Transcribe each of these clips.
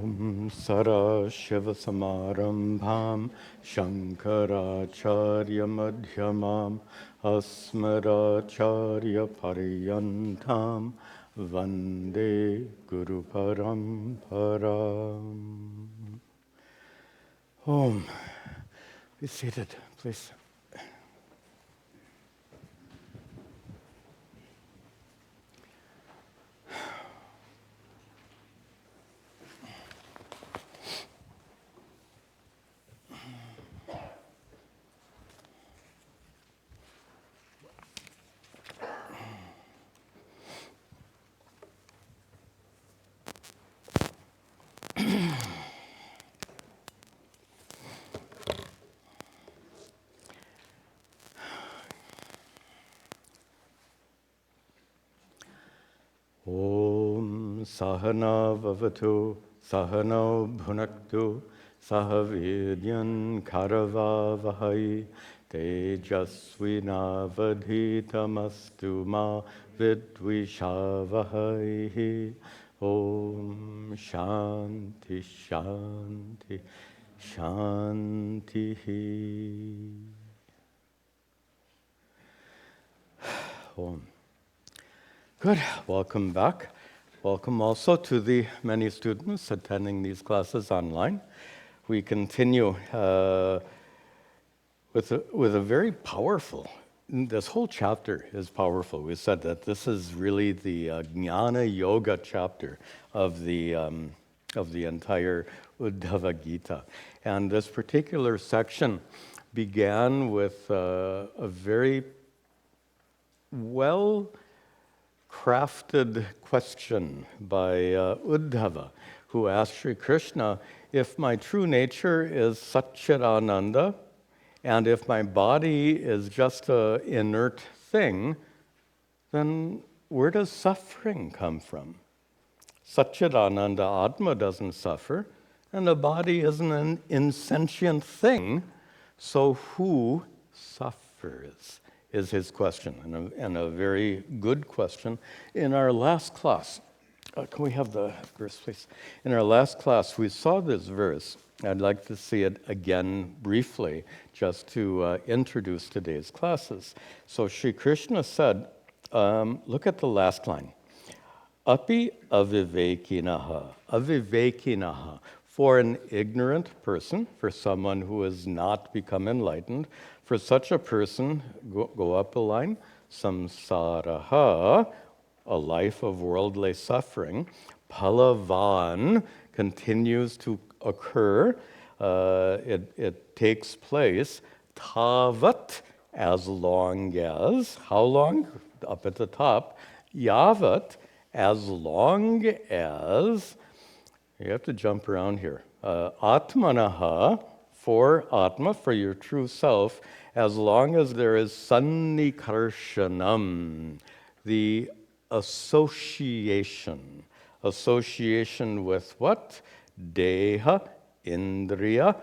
Om Sarashivasamarambham Shankaracharya Madhyamam Asmadacharya Paryantam Vande Guru Paramparam. Om. Be seated, please. Om Sahana Vavatu Sahano Bhunaktu Sahavidyan Karavavahai Tejasvinavadhitamastu Ma Vidvishavahai. Om Shanti Shanti Shanti. Om. Good. Welcome back. Welcome also to the many students attending these classes online. We continue with a very powerful. This whole chapter is powerful. We said that this is really the Jnana Yoga chapter of the entire Uddhava Gita, and this particular section began with a very well-crafted question by Uddhava, who asked Sri Krishna, if my true nature is Satchidananda, and if my body is just an inert thing, then where does suffering come from? Satchidananda Atma doesn't suffer, and the body isn't an insentient thing, so who suffers? Is his question, and a very good question. In our last class, can we have the verse, please? In our last class, we saw this verse. I'd like to see it again briefly, just to introduce today's classes. So Sri Krishna said, look at the last line. Api avivekinaha, avivekinaha. For an ignorant person, for someone who has not become enlightened, for such a person, go up a line, samsaraha, a life of worldly suffering, palavan, continues to occur, it takes place, tavat, as long as, how long? Up at the top, yavat, as long as, you have to jump around here, atmanaha, for Atma, for your true self, as long as there is sannikarshanam, the association. Association with what? Deha, indriya,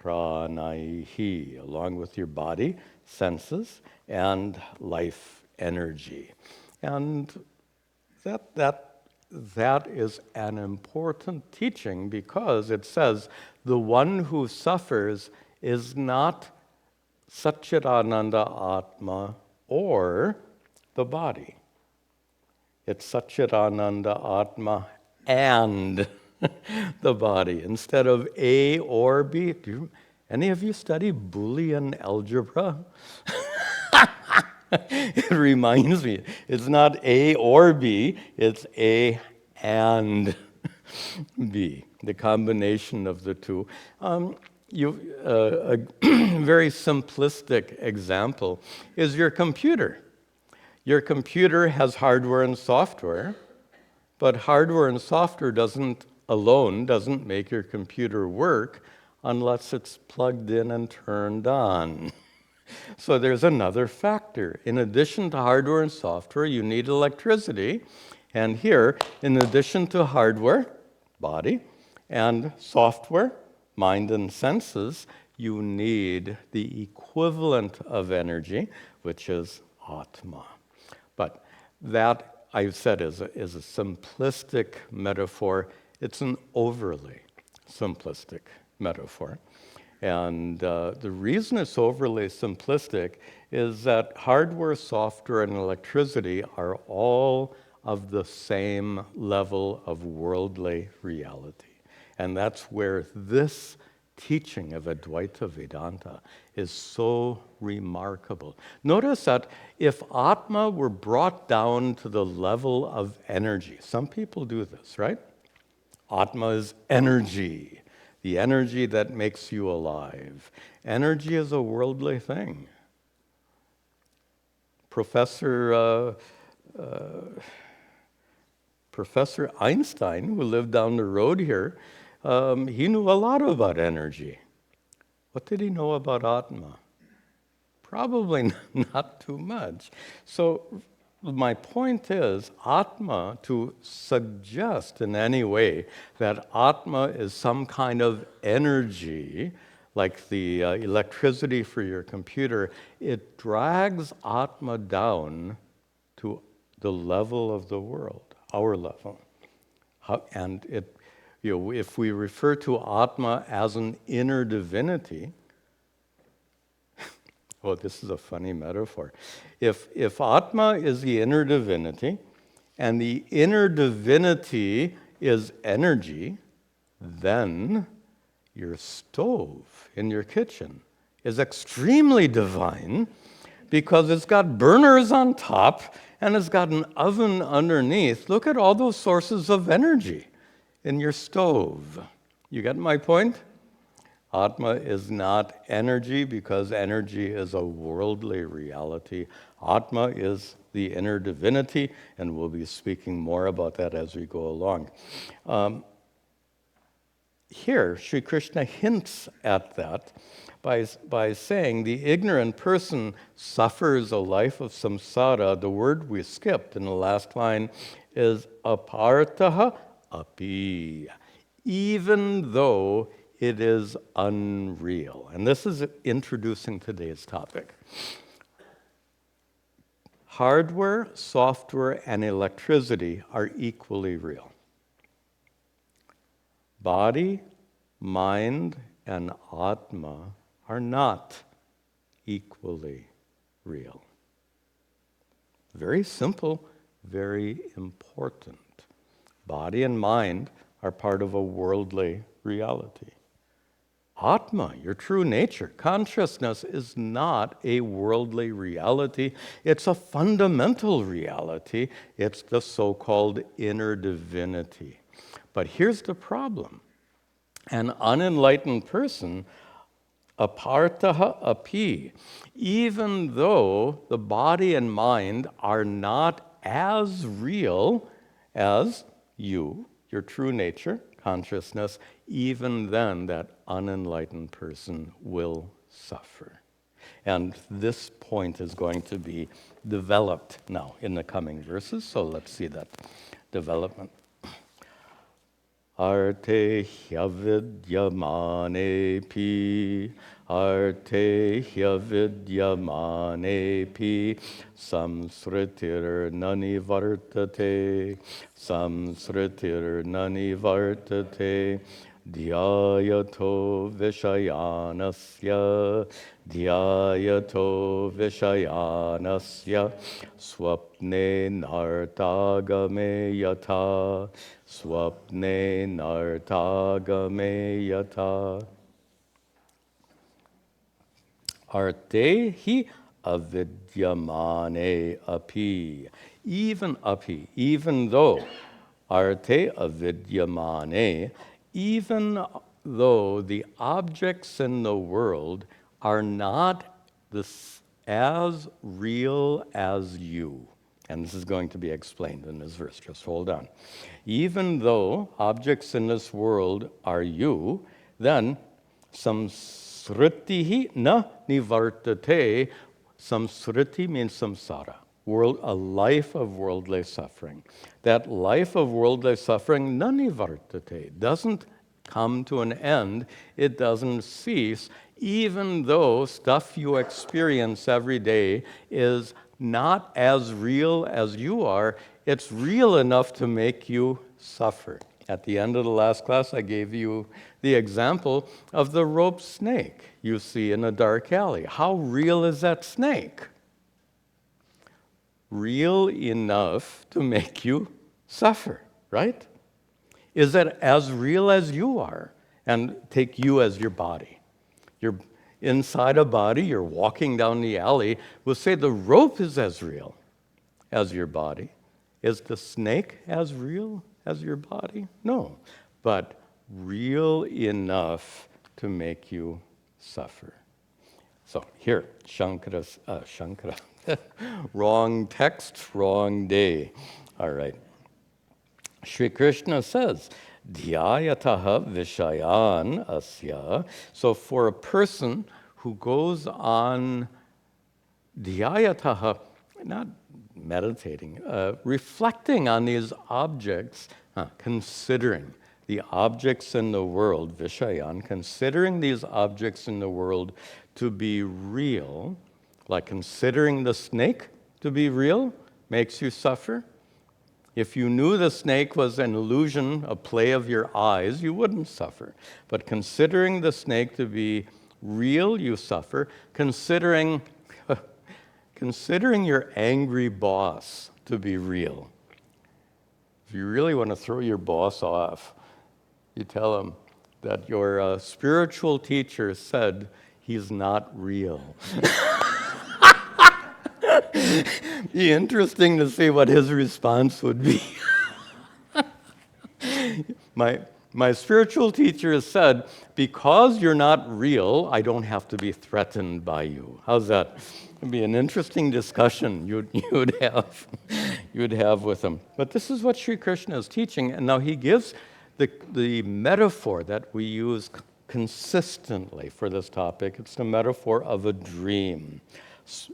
pranaihi, along with your body, senses, and life energy. And that is an important teaching, because it says the one who suffers is not Satchidananda Atma or the body. It's Satchidananda Atma and the body, instead of A or B. Any of you study Boolean algebra? It reminds me, it's not A or B, it's A and B, the combination of the two. A very simplistic example is your computer. Your computer has hardware and software, but hardware and software doesn't make your computer work unless it's plugged in and turned on. So there's another factor. In addition to hardware and software, you need electricity. And here, in addition to hardware, body, and software, mind and senses, you need the equivalent of energy, which is Atma. But that, I've said, is a simplistic metaphor. It's an overlay. simplistic metaphor. And the reason it's overly simplistic is that hardware, software, and electricity are all of the same level of worldly reality. And that's where this teaching of Advaita Vedanta is so remarkable. Notice that if Atma were brought down to the level of energy, some people do this, right? Atma is energy, the energy that makes you alive. Energy is a worldly thing. Professor Einstein, who lived down the road here, he knew a lot about energy. What did he know about Atma? Probably not too much. So my point is, Atma, to suggest in any way that Atma is some kind of energy, like the electricity for your computer, it drags Atma down to the level of the world, our level. And it, if we refer to Atma as an inner divinity, oh, this is a funny metaphor. If Atma is the inner divinity, and the inner divinity is energy, then your stove in your kitchen is extremely divine because it's got burners on top and it's got an oven underneath. Look at all those sources of energy in your stove. You get my point? Atma is not energy because energy is a worldly reality. Atma is the inner divinity, and we'll be speaking more about that as we go along. Here, Sri Krishna hints at that by saying the ignorant person suffers a life of samsara. The word we skipped in the last line is apartaha api, even though it is unreal. And this is introducing today's topic. Hardware, software, and electricity are equally real. Body, mind, and Atma are not equally real. Very simple, very important. Body and mind are part of a worldly reality. Atma, your true nature, consciousness, is not a worldly reality. It's a fundamental reality. It's the so-called inner divinity. But here's the problem. An unenlightened person, apartaha api, even though the body and mind are not as real as you, your true nature, consciousness, even then that unenlightened person will suffer. And this point is going to be developed now in the coming verses, so let's see that development. Arte hyavidyamane arte hyavidyamane samsritir nani vartate dhyayato vishayanasya swapne nartagame yata arte hi avidyamane api, even though arte avidyamane, even though the objects in the world are not as real as you. And this is going to be explained in this verse. Just hold on. Even though objects in this world are you, then samsritihi na nivartate. Samsriti means samsara, a life of worldly suffering. That life of worldly suffering, na nivartate, doesn't come to an end. It doesn't cease, even though stuff you experience every day is not as real as you are. It's real enough to make you suffer. At the end of the last class, I gave you the example of the rope snake you see in a dark alley. How real is that snake? Real enough to make you suffer, right? Is it as real as you are? And take you as your body. You're inside a body, you're walking down the alley. We'll say the rope is as real as your body. Is the snake as real as your body? No, but real enough to make you suffer. So here, Shankara, wrong text, wrong day. All right. Sri Krishna says, Dhyayataha vishayan asya. So for a person who goes on dhyayataha, not meditating, reflecting on these objects, considering the objects in the world, vishayan, considering these objects in the world to be real, like considering the snake to be real, makes you suffer. If you knew the snake was an illusion, a play of your eyes, you wouldn't suffer. But considering the snake to be real, you suffer. Considering your angry boss to be real. If you really want to throw your boss off, you tell him that your spiritual teacher said he's not real. Be interesting to see what his response would be. My spiritual teacher said, because you're not real, I don't have to be threatened by you. How's that? It'd be an interesting discussion you'd have with him. But this is what Sri Krishna is teaching, and now he gives the metaphor that we use consistently for this topic. It's the metaphor of a dream.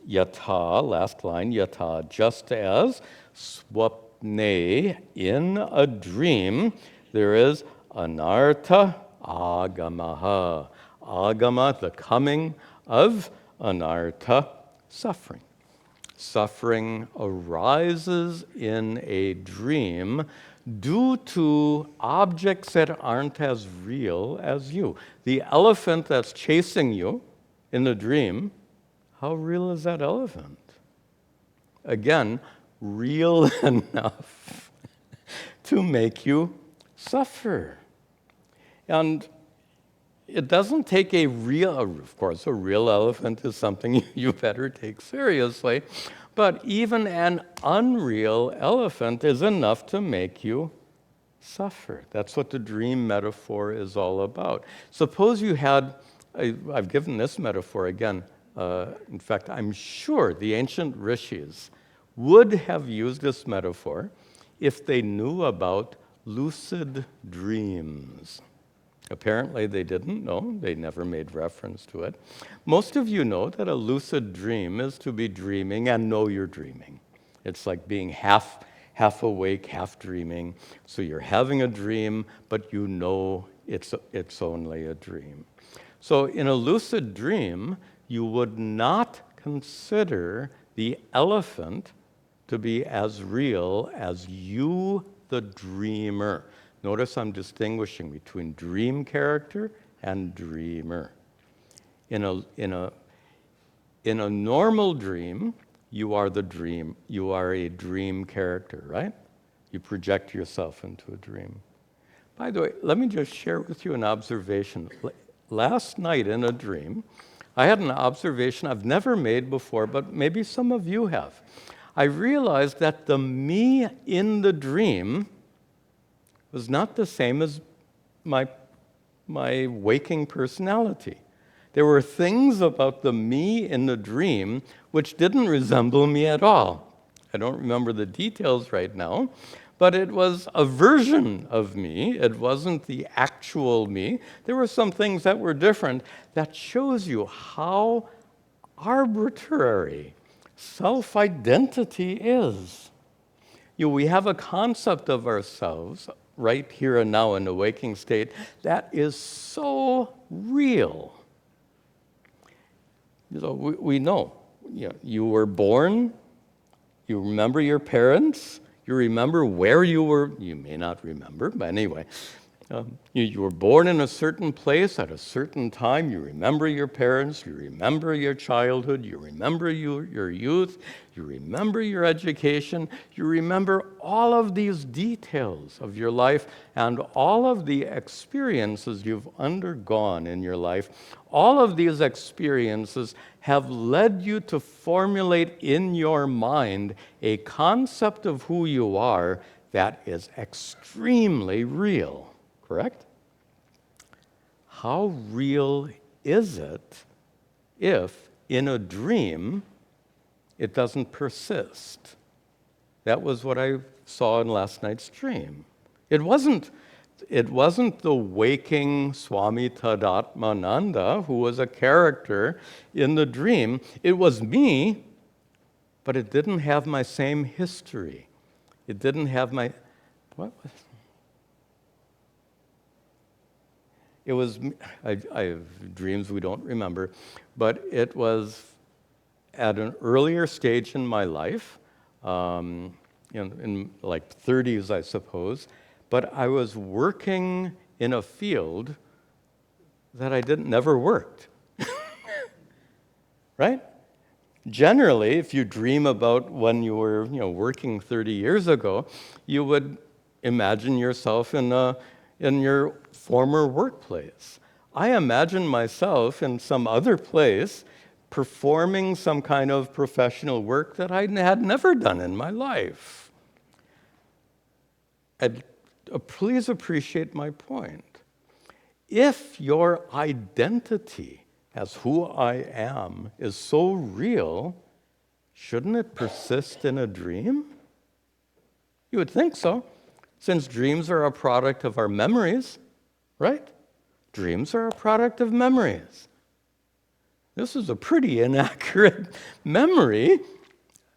Yatha, last line, yatha, just as swapne, in a dream, there is anartha agamaha. Agama, the coming of anartha, suffering. Suffering arises in a dream due to objects that aren't as real as you. The elephant that's chasing you in the dream, how real is that elephant? Again, real enough to make you suffer. And it doesn't take a real, of course, a real elephant is something you better take seriously, but even an unreal elephant is enough to make you suffer. That's what the dream metaphor is all about. Suppose you had, I've given this metaphor again. In fact, I'm sure the ancient rishis would have used this metaphor if they knew about lucid dreams. Apparently they didn't know. They never made reference to it. Most of you know that a lucid dream is to be dreaming and know you're dreaming. It's like being half awake, half dreaming. So you're having a dream, but you know it's only a dream. So in a lucid dream, you would not consider the elephant to be as real as you, the dreamer. Notice I'm distinguishing between dream character and dreamer. In a normal dream, you are the dream. You are a dream character, right? You project yourself into a dream. By the way, let me just share with you an observation. Last night in a dream, I had an observation I've never made before, but maybe some of you have. I realized that the me in the dream was not the same as my waking personality. There were things about the me in the dream which didn't resemble me at all. I don't remember the details right now, but it was a version of me. It wasn't the actual me. There were some things that were different. That shows you how arbitrary self-identity is. We have a concept of ourselves right here and now in the waking state that is so real. We know, you were born, you remember your parents, You remember where you were. You may not remember, but anyway. You were born in a certain place at a certain time. You remember your parents. You remember your childhood. You remember your youth. You remember your education. You remember all of these details of your life and all of the experiences you've undergone in your life. All of these experiences have led you to formulate in your mind a concept of who you are that is extremely real. Correct? How real is it if, in a dream, it doesn't persist? That was what I saw in last night's dream. It wasn't the waking Swami Tadatmananda who was a character in the dream. It was me, but it didn't have my same history. It didn't have my... What was... It was, I have dreams we don't remember, but it was at an earlier stage in my life, in like 30s, I suppose, but I was working in a field that I never worked, right? Generally, if you dream about when you were working 30 years ago, you would imagine yourself in your former workplace. I imagine myself in some other place performing some kind of professional work that I had never done in my life. Please appreciate my point. If your identity as who I am is so real, shouldn't it persist in a dream? You would think so, since dreams are a product of our memories, right? Dreams are a product of memories. This is a pretty inaccurate memory.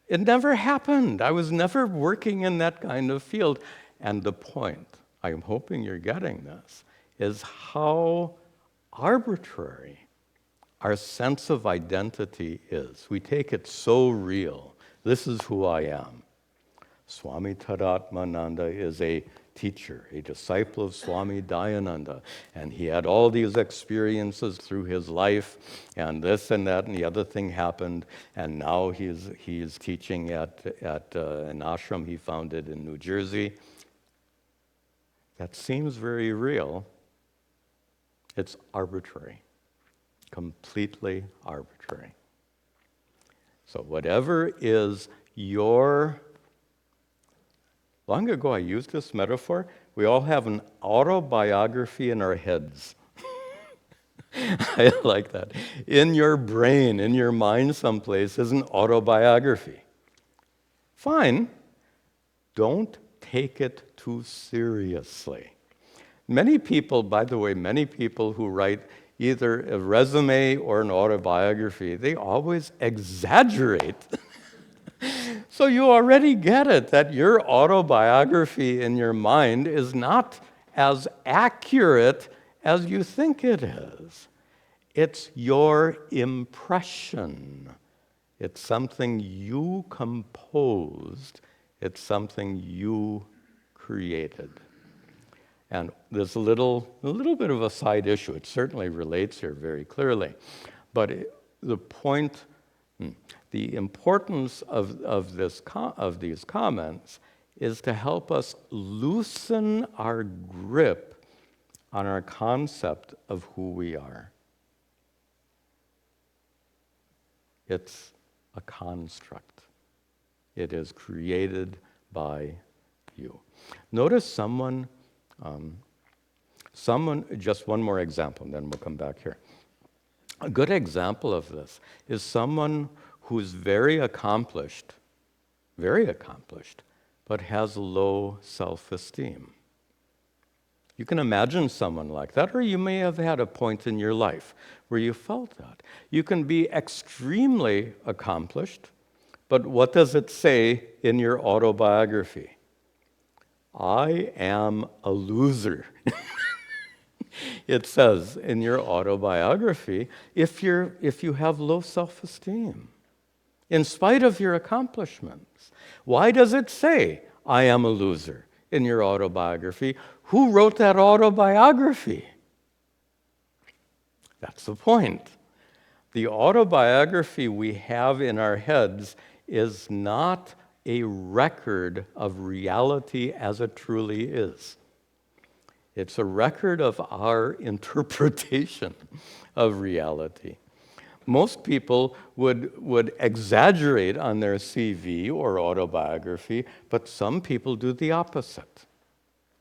It never happened. I was never working in that kind of field. And the point, I'm hoping you're getting this, is how arbitrary our sense of identity is. We take it so real. This is who I am. Swami Tadatmananda is a teacher, a disciple of Swami Dayananda, and he had all these experiences through his life, and this and that and the other thing happened, and now he is teaching at an ashram he founded in New Jersey. That seems very real. It's arbitrary, completely arbitrary. So whatever is your... Long ago, I used this metaphor. We all have an autobiography in our heads. I like that. In your brain, in your mind someplace, is an autobiography. Fine. Don't take it too seriously. Many people, by the way, who write either a resume or an autobiography, they always exaggerate. So you already get it, that your autobiography in your mind is not as accurate as you think it is. It's your impression. It's something you composed. It's something you created. And there's a little bit of a side issue. It certainly relates here very clearly. But the point... The importance of these comments is to help us loosen our grip on our concept of who we are. It's a construct. It is created by you. Notice someone, just one more example, and then we'll come back here. A good example of this is someone who's very accomplished, but has low self-esteem. You can imagine someone like that, or you may have had a point in your life where you felt that. You can be extremely accomplished, but what does it say in your autobiography? I am a loser. It says in your autobiography, if you have low self-esteem, in spite of your accomplishments. Why does it say, I am a loser in your autobiography. Who wrote that autobiography? That's the point. The autobiography we have in our heads is not a record of reality as it truly is. It's a record of our interpretation of reality. Most people would exaggerate on their CV or autobiography, but some people do the opposite.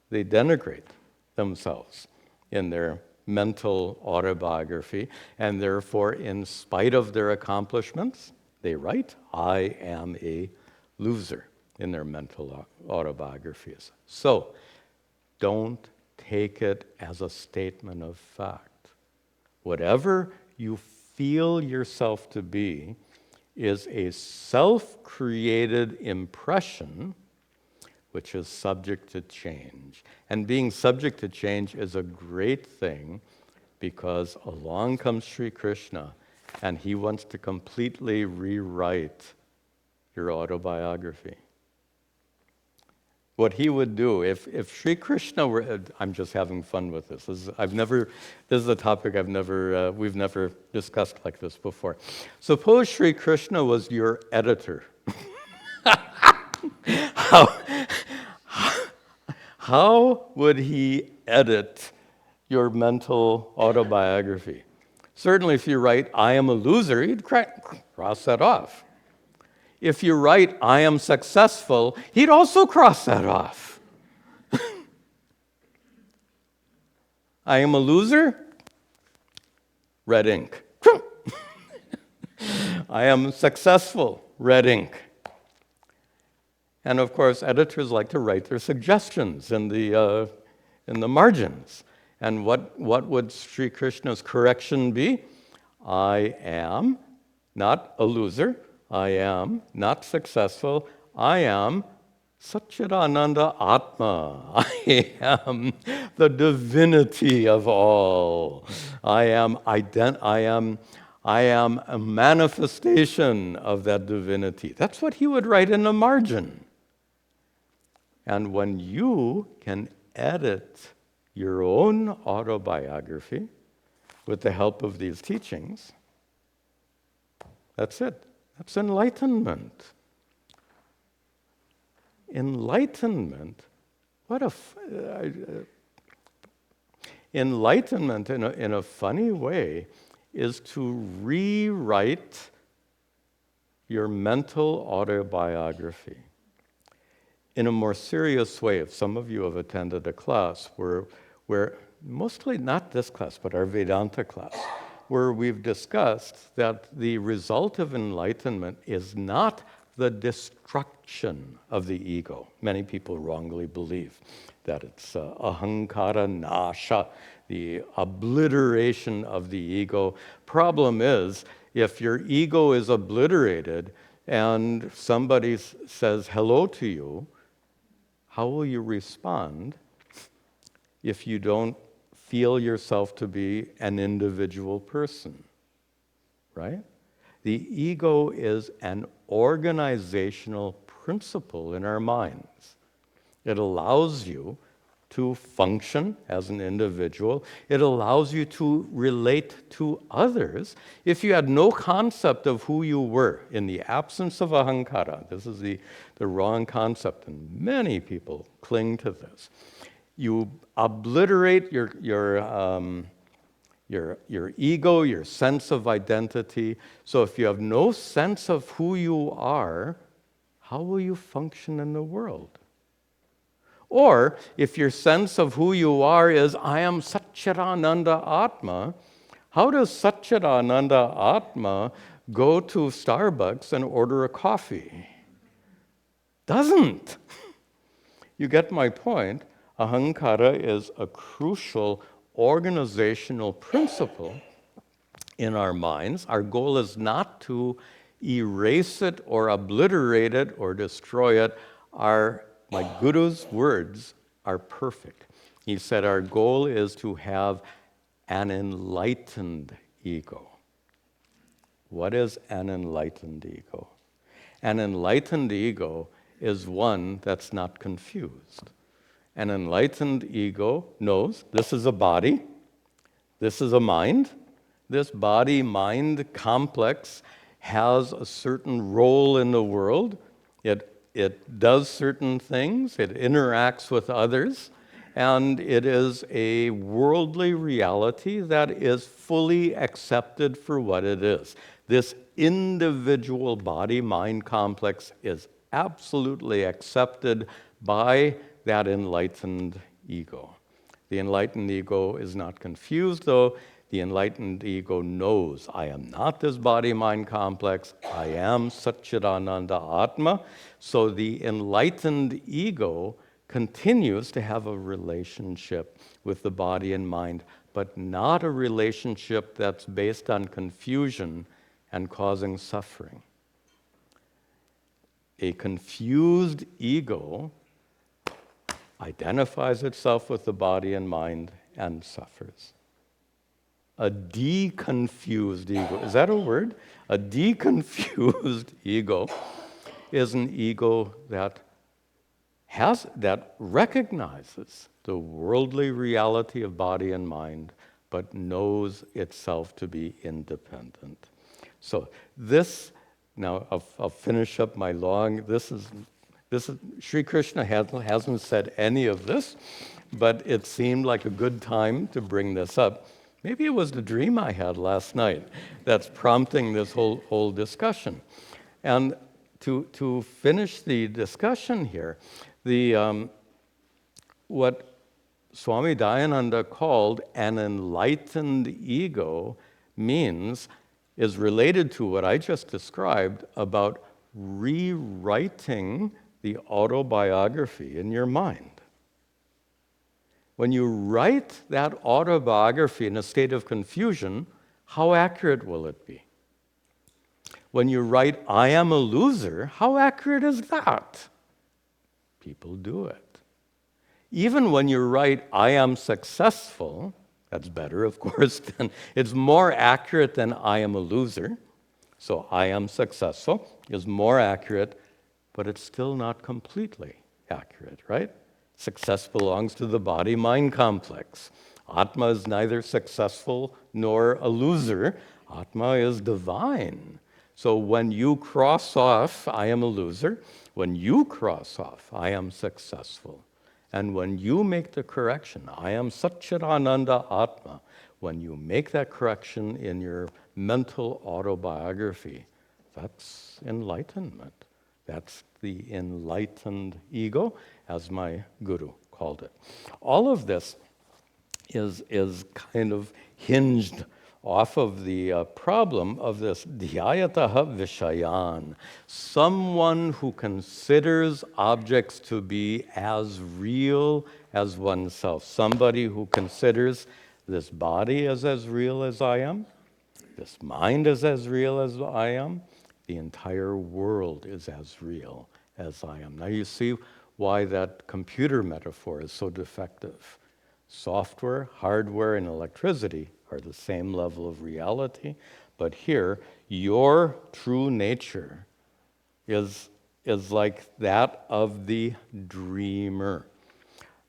They denigrate themselves in their mental autobiography, and therefore, in spite of their accomplishments, they write, I am a loser in their mental autobiographies. So, don't take it as a statement of fact. Whatever you feel yourself to be is a self-created impression which is subject to change. And being subject to change is a great thing because along comes Sri Krishna and he wants to completely rewrite your autobiography. What he would do, if Sri Krishna were, I'm just having fun with this. This is a topic we've never discussed like this before. Suppose Sri Krishna was your editor. How would he edit your mental autobiography? Certainly if you write, I am a loser, he'd cross that off. If you write, I am successful, he'd also cross that off. I am a loser, red ink. I am successful, red ink. And of course, editors like to write their suggestions in the margins. And what would Sri Krishna's correction be? I am not a loser. I am not successful. I am Satchidananda Atma. I am the divinity of all. I am a manifestation of that divinity. That's what he would write in the margin. And when you can edit your own autobiography with the help of these teachings, that's it. That's enlightenment. Enlightenment, enlightenment in a funny way is to rewrite your mental autobiography. In a more serious way, if some of you have attended a class where mostly not this class, but our Vedanta class, where we've discussed that the result of enlightenment is not the destruction of the ego. Many people wrongly believe that it's ahankara nasha, the obliteration of the ego. Problem is, if your ego is obliterated and somebody says hello to you, how will you respond if you don't feel yourself to be an individual person, right? The ego is an organizational principle in our minds. It allows you to function as an individual. It allows you to relate to others. If you had no concept of who you were in the absence of ahankara, this is the wrong concept, and many people cling to this. You obliterate your ego, your sense of identity. So if you have no sense of who you are, how will you function in the world? Or if your sense of who you are is, I am Satchidananda Atma, how does Satchidananda Atma go to Starbucks and order a coffee? Doesn't. You get my point? Ahankara is a crucial organizational principle in our minds. Our goal is not to erase it or obliterate it or destroy it. My Guru's words are perfect. He said our goal is to have an enlightened ego. What is an enlightened ego? An enlightened ego is one that's not confused. An enlightened ego knows this is a body, this is a mind. This body-mind complex has a certain role in the world. It does certain things, it interacts with others, and it is a worldly reality that is fully accepted for what it is. This individual body-mind complex is absolutely accepted by that enlightened ego. The enlightened ego is not confused, though. The enlightened ego knows, I am not this body-mind complex. I am Satchidananda Atma. So the enlightened ego continues to have a relationship with the body and mind, but not a relationship that's based on confusion and causing suffering. A confused ego identifies itself with the body and mind and suffers. A deconfused ego, is that a word? A deconfused ego is an ego that recognizes the worldly reality of body and mind, but knows itself to be independent. So this, now I'll finish up my long, this is Sri Krishna hasn't said any of this, but it seemed like a good time to bring this up. Maybe it was the dream I had last night that's prompting this whole discussion. And to finish the discussion here, what Swami Dayananda called an enlightened ego is related to what I just described about rewriting the autobiography in your mind. When you write that autobiography in a state of confusion, how accurate will it be? When you write, I am a loser, how accurate is that? People do it. Even when you write, I am successful, that's better, of course, it's more accurate than I am a loser. So I am successful is more accurate, but it's still not completely accurate, right? Success belongs to the body-mind complex. Atma is neither successful nor a loser. Atma is divine. So when you cross off, I am a loser, when you cross off, I am successful. And when you make the correction, I am Satchidananda Atma, when you make that correction in your mental autobiography, that's enlightenment. That's the enlightened ego, as my guru called it. All of this is kind of hinged off of the problem of this dhyayataha vishayan, someone who considers objects to be as real as oneself, somebody who considers this body is as real as I am, this mind is as real as I am, the entire world is as real as I am. Now you see why that computer metaphor is so defective. Software, hardware, and electricity are the same level of reality, but here, your true nature is like that of the dreamer.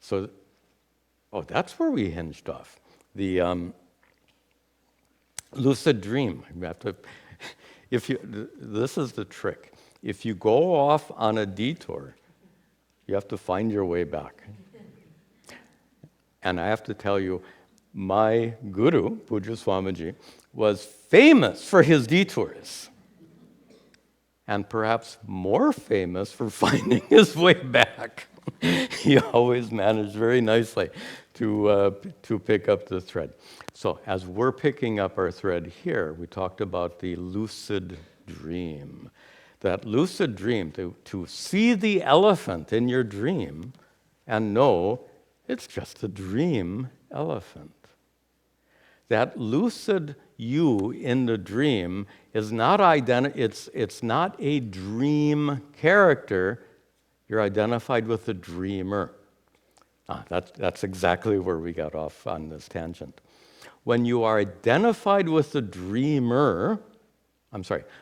So, that's where we hinged off. The lucid dream. You have to, this is the trick. If you go off on a detour, you have to find your way back. And I have to tell you, my guru, Pujya Swamiji, was famous for his detours. And perhaps more famous for finding his way back. He always managed very nicely to pick up the thread. So as we're picking up our thread here, we talked about the lucid dream. That lucid dream, to see the elephant in your dream and know it's just a dream elephant. That lucid you in the dream is not it's not a dream character. You're identified with the dreamer. That's exactly where we got off on this tangent. When you are identified with the dreamer,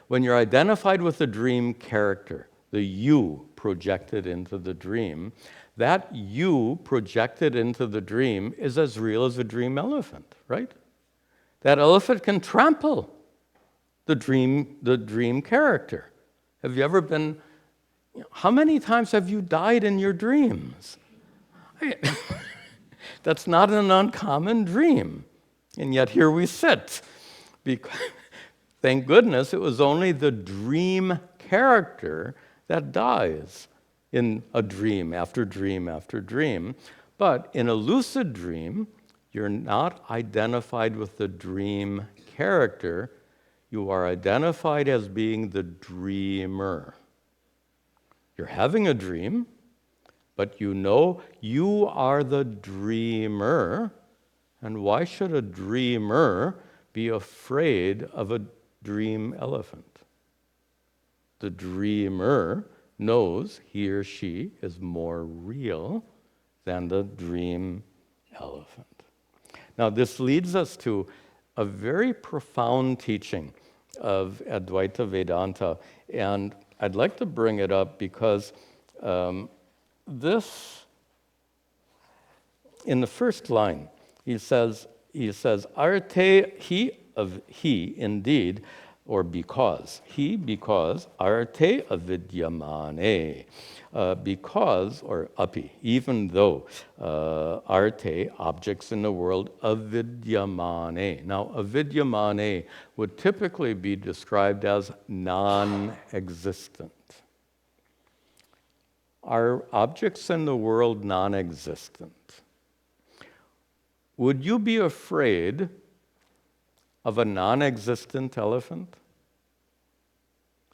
when you're identified with the dream character, the you projected into the dream, that you projected into the dream is as real as a dream elephant, right? That elephant can trample the dream character. Have you ever been, how many times have you died in your dreams? That's not an uncommon dream. And yet here we sit. Because, thank goodness it was only the dream character that dies in a dream after dream after dream. But in a lucid dream, you're not identified with the dream character. You are identified as being the dreamer. You're having a dream, but you know you are the dreamer. And why should a dreamer be afraid of a dream elephant? The dreamer knows he or she is more real than the dream elephant. Now, this leads us to a very profound teaching of Advaita Vedanta, and I'd like to bring it up because this, in the first line, he says, arte, he indeed, or because arte avidyamane, because, or api, even though, arte, objects in the world, avidyamane. Now, avidyamane would typically be described as non-existent. Are objects in the world non-existent? Would you be afraid of a non-existent elephant?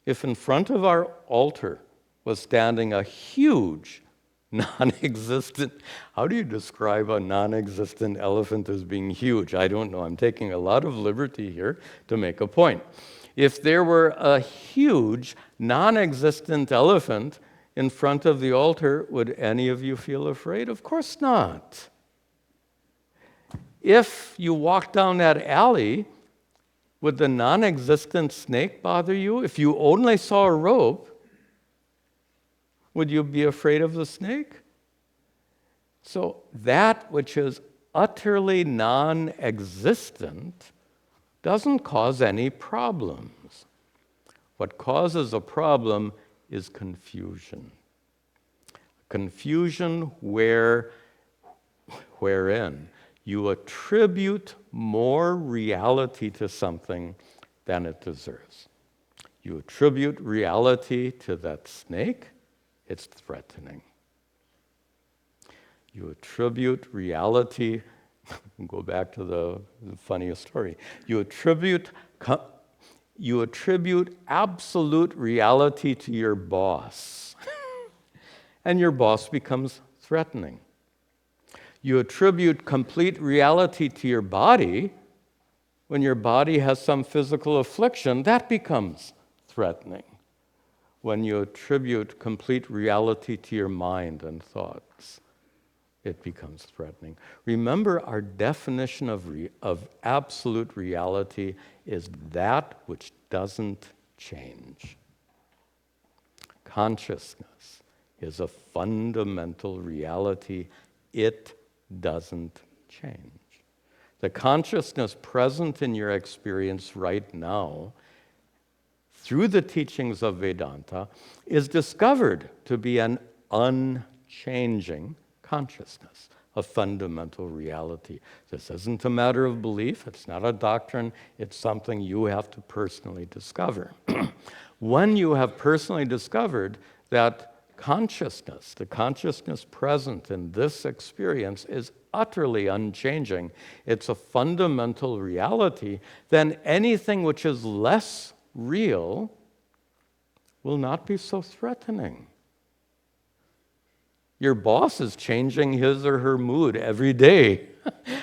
If in front of our altar was standing a huge non-existent, how do you describe a non-existent elephant as being huge? I don't know. I'm taking a lot of liberty here to make a point. If there were a huge non-existent elephant in front of the altar, would any of you feel afraid? Of course not. If you walk down that alley, would the non-existent snake bother you? If you only saw a rope, would you be afraid of the snake? So that which is utterly non-existent doesn't cause any problems. What causes a problem is confusion. Confusion wherein you attribute more reality to something than it deserves. You attribute reality to that snake, it's threatening. You attribute reality, go back to the funniest story. You attribute absolute reality to your boss, and your boss becomes threatening. You attribute complete reality to your body. When your body has some physical affliction, that becomes threatening. When you attribute complete reality to your mind and thoughts, it becomes threatening. Remember, our definition of absolute reality is that which doesn't change. Consciousness is a fundamental reality. It doesn't change. The consciousness present in your experience right now, through the teachings of Vedanta, is discovered to be an unchanging consciousness, a fundamental reality. This isn't a matter of belief, it's not a doctrine, it's something you have to personally discover. When you have personally discovered that consciousness, the consciousness present in this experience is utterly unchanging, it's a fundamental reality, then anything which is less real will not be so threatening. Your boss is changing his or her mood every day.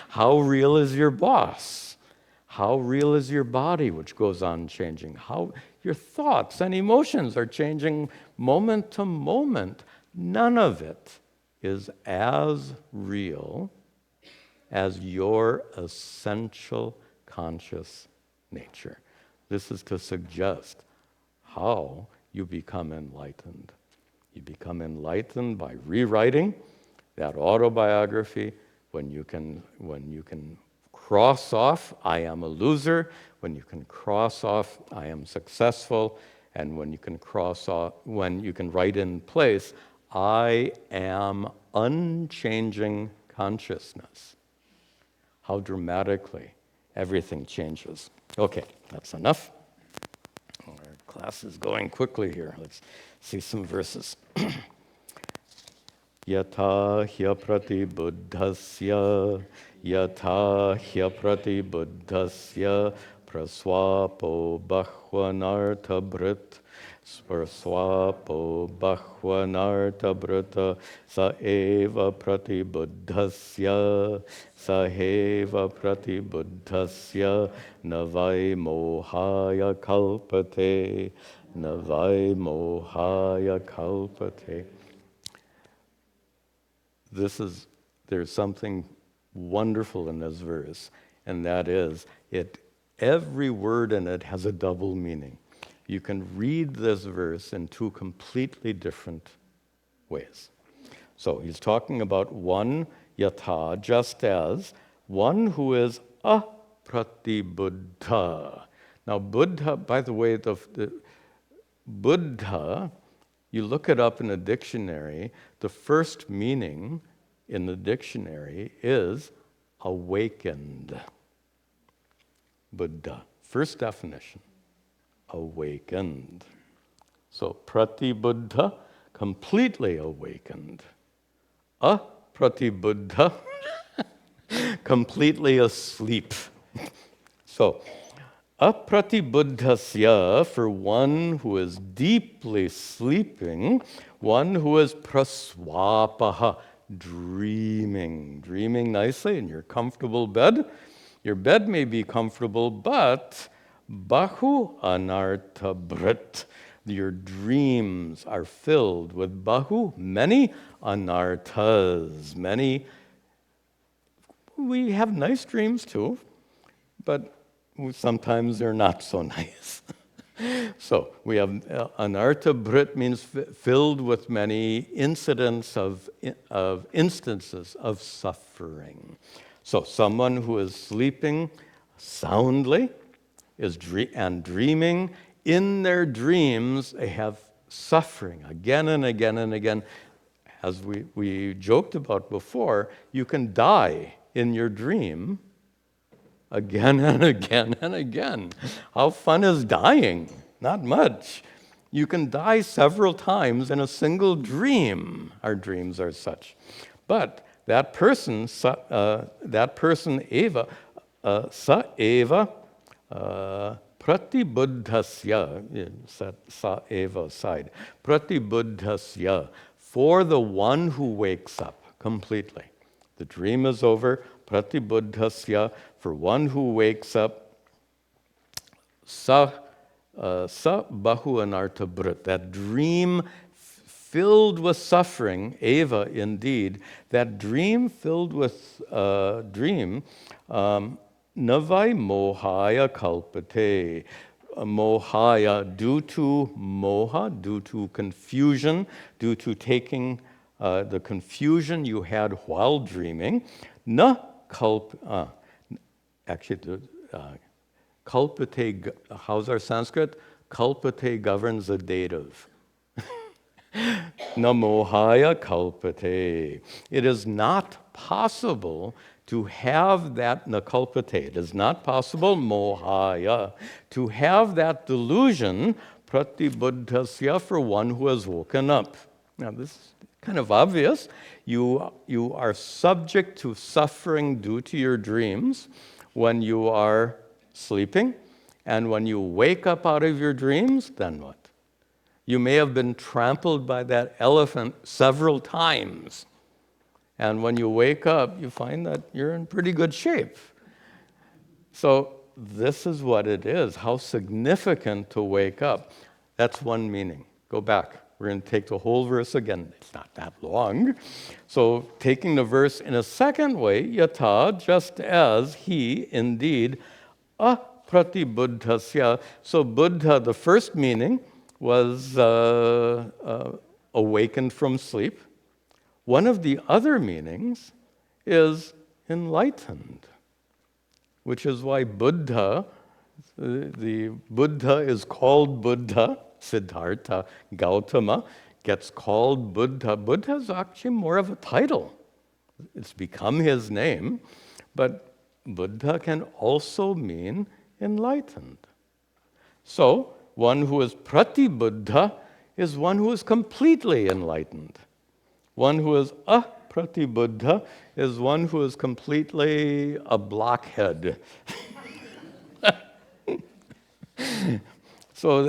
How real is your boss? How real is your body, which goes on changing? How your thoughts and emotions are changing moment to moment. None of it is as real as your essential conscious nature. This is to suggest how you become enlightened. You become enlightened by rewriting that autobiography when you can cross off, I am a loser, when you can cross off, I am successful, and when you can write in place, I am unchanging consciousness. How dramatically everything changes. Okay, that's enough. Our class is going quickly here. Let's see some verses. Yata hyaprati buddhasya, yata hyaprati buddhasya, praswapo bahvanartha bhrit, praswapo bahvanartha bhrita, sa eva prati buddhasya, sa eva prati buddhasya, navai mohaya kalpate, navai mohaya kalpate. There's something wonderful in this verse, and that is, every word in it has a double meaning. You can read this verse in two completely different ways. So he's talking about one yata, just as one who is a pratibuddha. Now, Buddha, by the way, the Buddha, you look it up in a dictionary, the first meaning in the dictionary is awakened. Buddha, first definition, awakened. So prati-buddha, completely awakened. Prati-buddha, completely asleep. So, apratibuddhasya, for one who is deeply sleeping, one who is praswapaha, dreaming nicely in your comfortable bed. Your bed may be comfortable, but bahu anartha bhrit, your dreams are filled with bahu, many anarthas, many. We have nice dreams too, but sometimes they're not so nice. So we have anartha bhrit means filled with many incidents of instances of suffering. So someone who is sleeping soundly and dreaming, in their dreams they have suffering again and again and again. As we joked about before, you can die in your dream again and again and again. How fun is dying? Not much. You can die several times in a single dream. Our dreams are such. But that person eva, sa eva, pratibuddhasya, sa eva side, pratibuddhasya, for the one who wakes up completely. The dream is over, pratibuddhasya, for one who wakes up, sa bahu anartha bhrit, that dream filled with suffering, eva indeed, that dream filled with navai mohaya kalpate, mohaya, due to moha, due to confusion, due to taking the confusion you had while dreaming, kalpate, how's our Sanskrit? Kalpate governs the dative. Namohaya kalpate. It is not possible to have that nakalpate. It is not possible, mohaya, to have that delusion, pratibuddhasya, for one who has woken up. Now this is kind of obvious. You are subject to suffering due to your dreams when you are sleeping, and when you wake up out of your dreams, then what? You may have been trampled by that elephant several times, and when you wake up, you find that you're in pretty good shape. So this is what it is, how significant to wake up. That's one meaning. Go back. We're going to take the whole verse again. It's not that long. So taking the verse in a second way, yata, just as he indeed, pratibuddhasya. So Buddha, the first meaning, was awakened from sleep. One of the other meanings is enlightened, which is why Buddha, the Buddha is called Buddha. Siddhartha Gautama gets called Buddha. Buddha is actually more of a title. It's become his name, but Buddha can also mean enlightened. So, one who is prati-Buddha is one who is completely enlightened. One who is aprati-Buddha is one who is completely a blockhead. So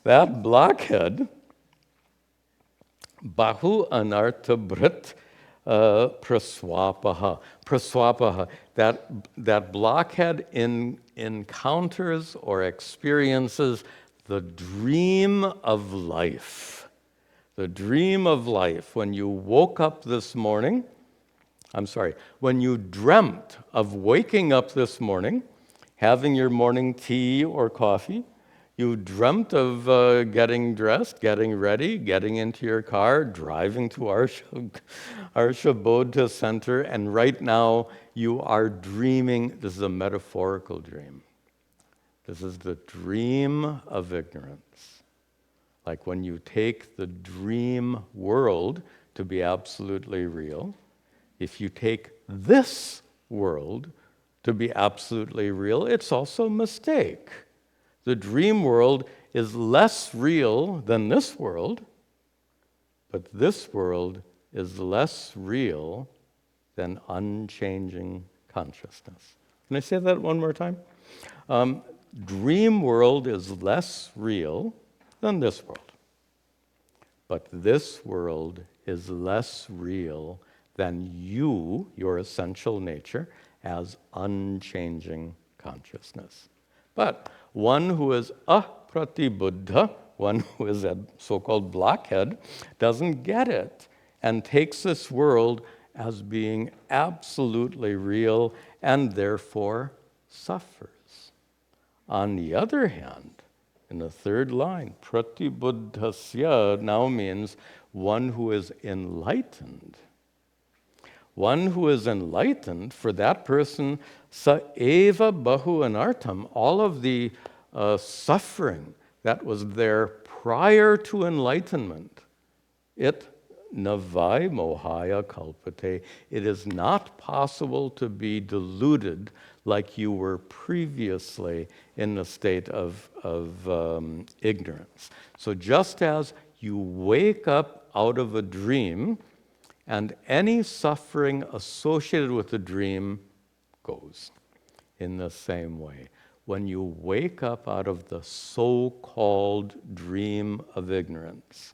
that blockhead, bahu anartha bhrit praswapaha. Praswapaha, that blockhead encounters or experiences the dream of life. The dream of life. When you woke up this morning, when you dreamt of waking up this morning, having your morning tea or coffee, you dreamt of getting dressed, getting ready, getting into your car, driving to Arsha Bodha Center, and right now you are dreaming. This is a metaphorical dream. This is the dream of ignorance. Like when you take the dream world to be absolutely real, if you take this world to be absolutely real, it's also a mistake. The dream world is less real than this world, but this world is less real than unchanging consciousness. Can I say that one more time? Dream world is less real than this world, but this world is less real than you, your essential nature, as unchanging consciousness. But one who is aprati-Buddha, one who is a so-called blockhead, doesn't get it and takes this world as being absolutely real and therefore suffers. On the other hand, in the third line, prati-buddhasya now means one who is enlightened. One who is enlightened, for that person, sa eva bahu anartam, all of the suffering that was there prior to enlightenment, it navai mohaya kalpate. It is not possible to be deluded like you were previously in a state of ignorance. So just as you wake up out of a dream, and any suffering associated with the dream goes in the same way. When you wake up out of the so-called dream of ignorance,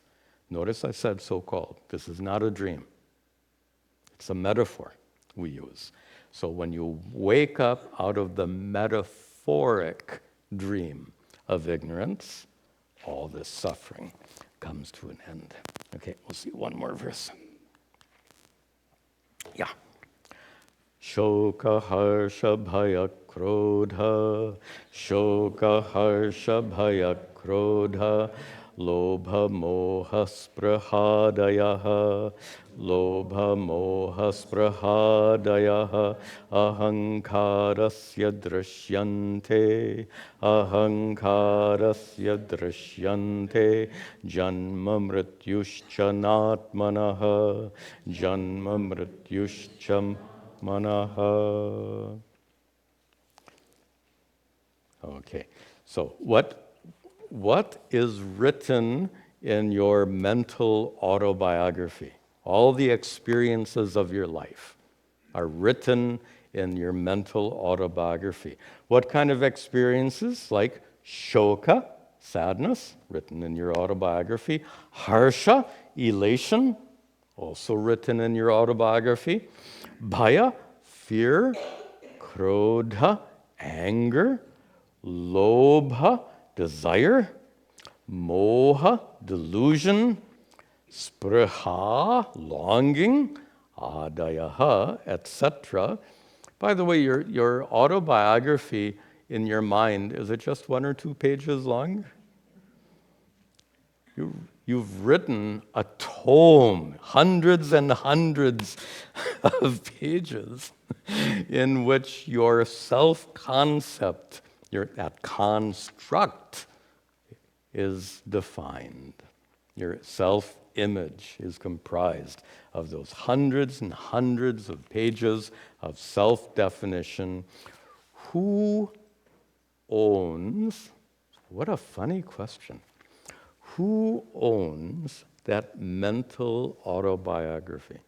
notice I said so-called. This is not a dream. It's a metaphor we use. So when you wake up out of the metaphoric dream of ignorance, all this suffering comes to an end. Okay, we'll see one more verse. Yeah. Shoka harsha bhaya krodha, shoka harsha bhaya krodha, lobha moha sprahadayaha, lobha moha sprahadayaha, ahankarasya drishyante, ahankarasya drishyante, janma mrityuscha natmanaha, janma mrityuscha manaha. Okay, so what is written in your mental autobiography? All the experiences of your life are written in your mental autobiography. What kind of experiences? Like shoka, sadness, written in your autobiography. Harsha, elation, also written in your autobiography. Bhaya, fear. Krodha, anger. Lobha, desire. Moha, delusion. Spriha, longing. Adayaha, etc. By the way, your autobiography in your mind, is it just 1 or 2 pages long? You've written a tome, hundreds and hundreds of pages, in which your self-concept, that construct, is defined. Your self-image is comprised of those hundreds and hundreds of pages of self-definition. Who owns, what a funny question, who owns that mental autobiography?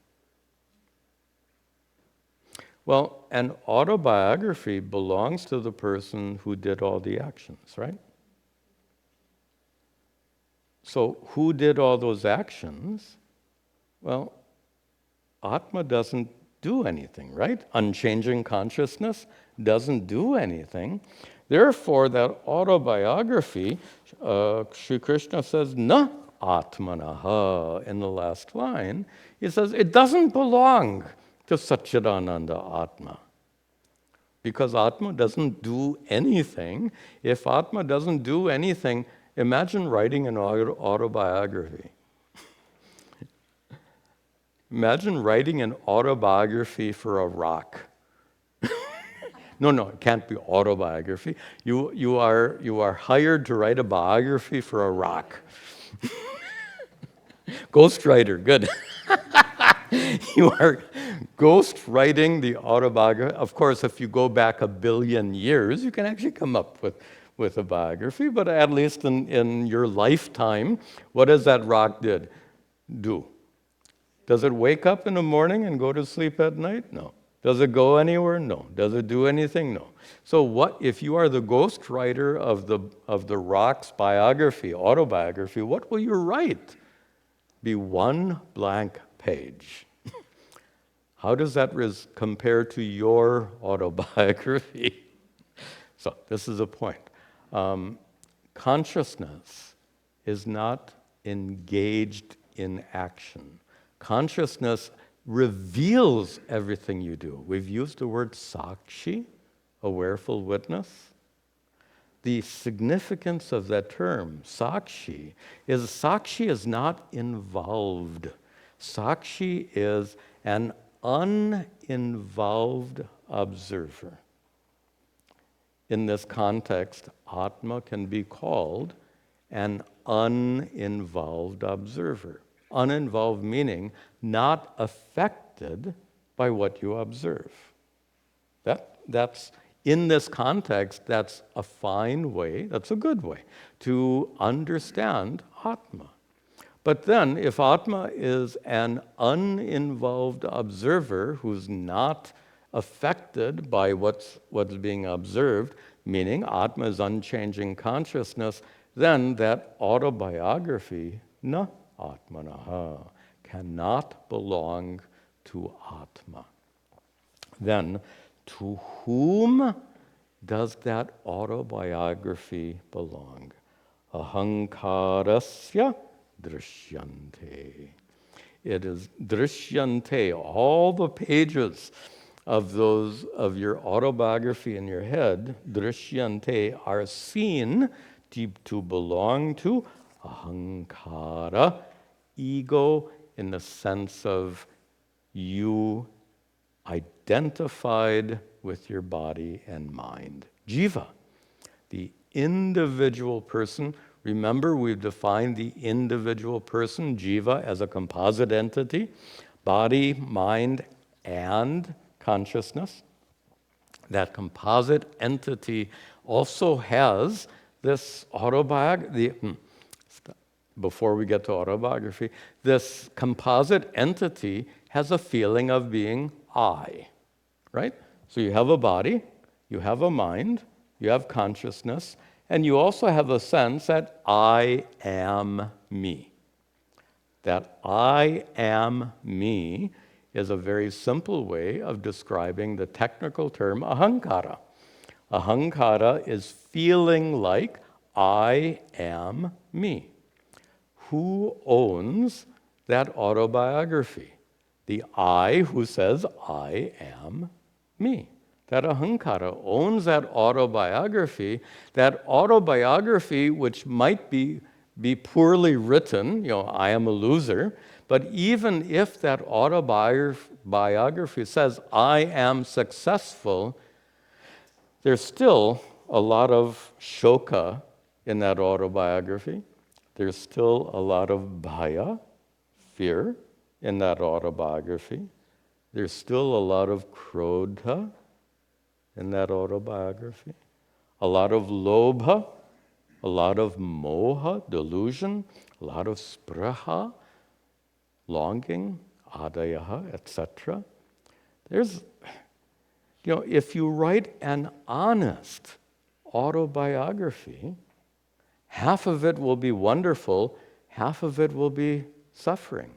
Well, an autobiography belongs to the person who did all the actions, right? So who did all those actions? Well, Atma doesn't do anything, right? Unchanging consciousness doesn't do anything. Therefore, that autobiography, Sri Krishna says, na atmanaha, in the last line. He says, it doesn't belong to Satchidananda Atma. Because Atma doesn't do anything. If Atma doesn't do anything, imagine writing an autobiography. Imagine writing an autobiography for a rock. No, it can't be autobiography. You are hired to write a biography for a rock. Ghostwriter, good. You are ghostwriting the autobiography. Of course, if you go back 1 billion years, you can actually come up with a biography, but at least in your lifetime, what does that rock do? Does it wake up in the morning and go to sleep at night? No. Does it go anywhere? No. Does it do anything? No. So what if you are the ghostwriter of the rock's biography, autobiography, what will you write? Be one blank page. How does that compare to your autobiography? So this is a point. Consciousness is not engaged in action. Consciousness reveals everything you do. We've used the word sakshi, awareful witness. The significance of that term, sakshi is not involved. Sakshi is an uninvolved observer. In this context, Atma can be called an uninvolved observer. Uninvolved meaning not affected by what you observe. That's in this context, that's a fine way, that's a good way to understand Atma. But then, if Atma is an uninvolved observer who's not affected by what's being observed, meaning Atma is unchanging consciousness, then that autobiography, na atmanaha, cannot belong to Atma. Then, to whom does that autobiography belong? Ahankarasya drishyante. It is drishyante. All the pages of your autobiography in your head, drishyante, are seen to belong to ahankara, ego, in the sense of you identified with your body and mind. Jiva, the individual person. Remember, we've defined the individual person, jiva, as a composite entity, body, mind, and consciousness. That composite entity also has this autobiography. Before we get to autobiography, this composite entity has a feeling of being I, right? So you have a body, you have a mind, you have consciousness, and you also have a sense that I am me. That I am me is a very simple way of describing the technical term ahankara. Ahankara is feeling like I am me. Who owns that autobiography? The I who says, I am me. That ahankara owns that autobiography which might be be poorly written, I am a loser, but even if that autobiography says, I am successful, there's still a lot of shoka in that autobiography. There's still a lot of bhaya, fear, in that autobiography. There's still a lot of krodha in that autobiography. A lot of lobha, a lot of moha, delusion, a lot of spraha, longing, adayaha, etc. There's, if you write an honest autobiography, half of it will be wonderful, half of it will be suffering.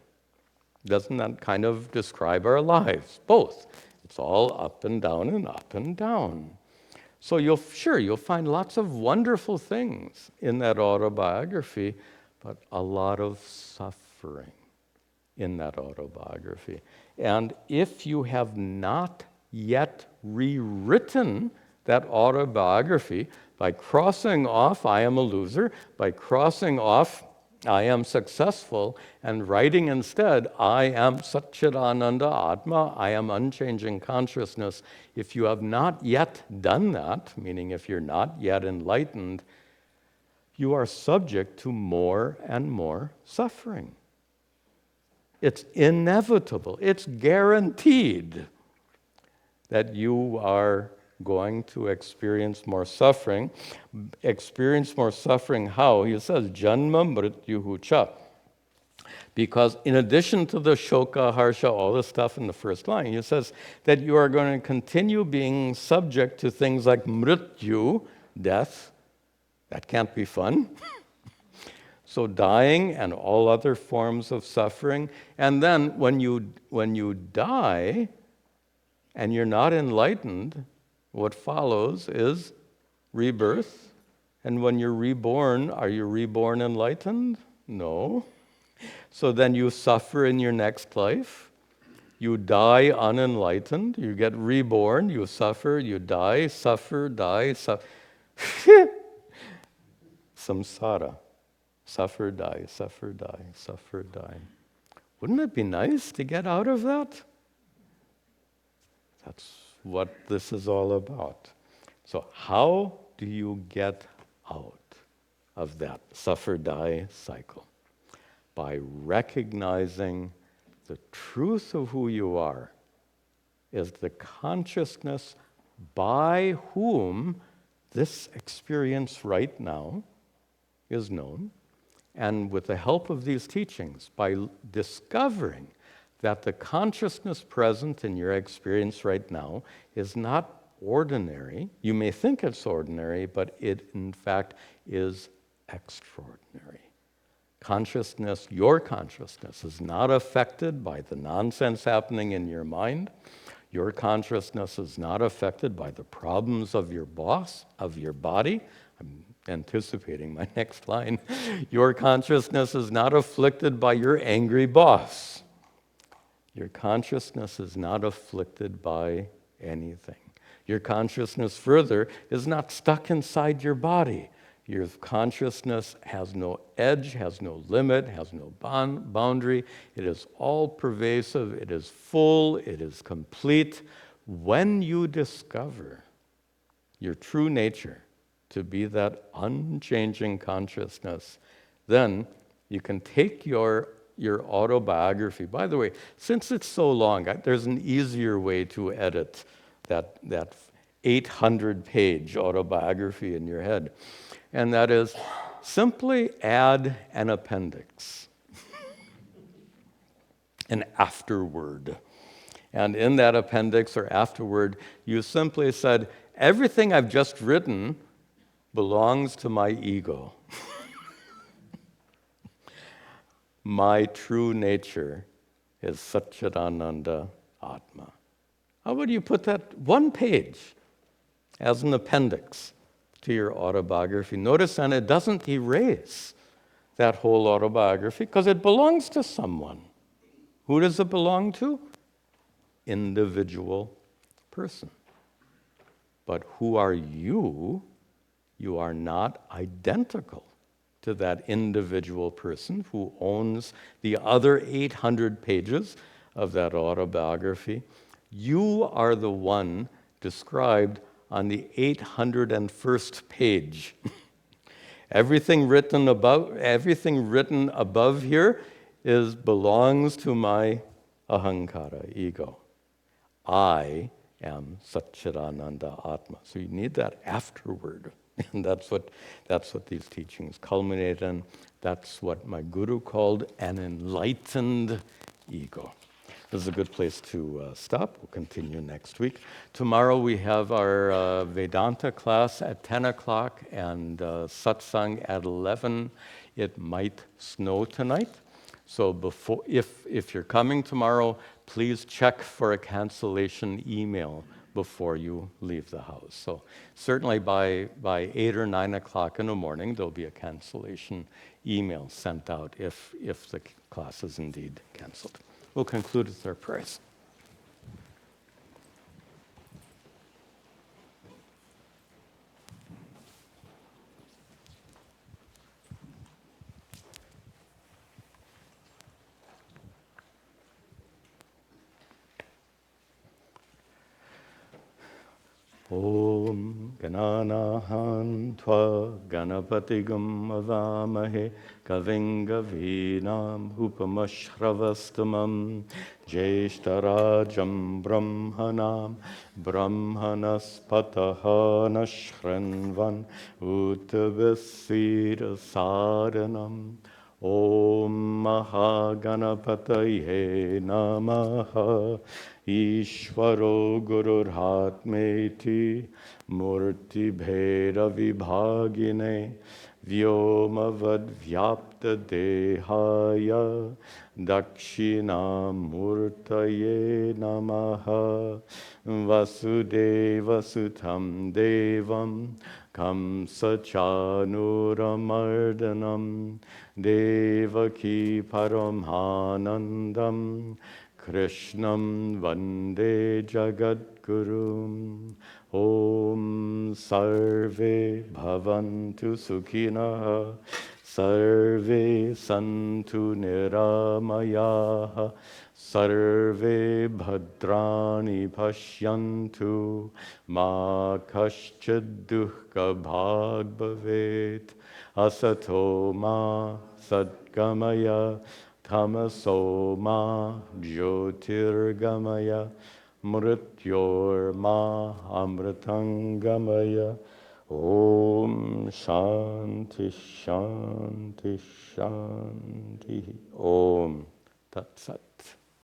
Doesn't that kind of describe our lives? Both. It's all up and down and up and down. So you'll find lots of wonderful things in that autobiography, but a lot of suffering in that autobiography. And if you have not yet rewritten that autobiography by crossing off, I am a loser, by crossing off, I am successful, and writing instead, I am Satchidananda Atma, I am unchanging consciousness. If you have not yet done that, meaning if you're not yet enlightened, you are subject to more and more suffering. It's inevitable, it's guaranteed that you are going to experience more suffering. Experience more suffering how? He says, janma mrityuhu cha. Because in addition to the shoka, harsha, all the stuff in the first line, he says that you are going to continue being subject to things like mrityu, death. That can't be fun. So dying and all other forms of suffering. And then when you die and you're not enlightened, what follows is rebirth. And when you're reborn, are you reborn enlightened? No. So then you suffer in your next life. You die unenlightened. You get reborn. You suffer. You die, suffer, die, suffer. Samsara. Suffer, die, suffer, die, suffer, die. Wouldn't it be nice to get out of that? That's what this is all about. So how do you get out of that suffer-die cycle? By recognizing the truth of who you are is the consciousness by whom this experience right now is known. And with the help of these teachings, by discovering that the consciousness present in your experience right now is not ordinary. You may think it's ordinary, but it in fact is extraordinary. Consciousness, your consciousness, is not affected by the nonsense happening in your mind. Your consciousness is not affected by the problems of your boss, of your body. I'm anticipating my next line. Your consciousness is not afflicted by your angry boss. Your consciousness is not afflicted by anything. Your consciousness, further, is not stuck inside your body. Your consciousness has no edge, has no limit, has no boundary. It is all pervasive, it is full, it is complete. When you discover your true nature to be that unchanging consciousness, then you can take your autobiography. By the way, since it's so long, there's an easier way to edit that 800-page autobiography in your head. And that is simply add an appendix, an afterword. And in that appendix or afterword, you simply said, everything I've just written belongs to my ego. My true nature is Satchidananda Atma. How would you put that one page as an appendix to your autobiography? Notice, and it doesn't erase that whole autobiography because it belongs to someone. Who does it belong to? Individual person. But who are you? You are not identical to to that individual person who owns the other 800 pages of that autobiography. You are the one described on the 801st page. Everything written above here belongs to my ahankara, ego. I am Satchidananda Atma. So you need that afterword. And that's what these teachings culminate in. That's what my guru called an enlightened ego. This is a good place to stop. We'll continue next week. Tomorrow we have our Vedanta class at 10 o'clock and satsang at 11. It might snow tonight. So if you're coming tomorrow, please check for a cancellation email before you leave the house. So certainly by 8 or 9 o'clock in the morning, there'll be a cancellation email sent out if the class is indeed canceled. We'll conclude with our prayers. Om Gananahan Tva Ganapatigam Avamahe Kaving Gavinam Upamashravastamam Jeshtarajam Brahmanam Brahmanaspataha Nashranvan Uttavasira Saranam Om Mahaganapataye Namaha Ishvaro Gururhatmeti Murti Bheda Vibhagine Vyomavad Vyapta Dehaya Dakshina Murtaye Namaha Vasudeva Sutam Devam Kamsachanuramardanam Devaki Paramhanandam Krishnam Vande Jagadgurum. Om Sarve Bhavantu Sukhinaha Sarve Santu Niramayaha Sarve Bhadrani Pashyantu Ma Kaschid Dukkha Bhag Bhavet Asato Ma Sadgamaya Tamaso Ma Jyotirgamaya Mrityor Ma Amritangamaya. Om Shanti Shanti Shanti. Om Tat Sat.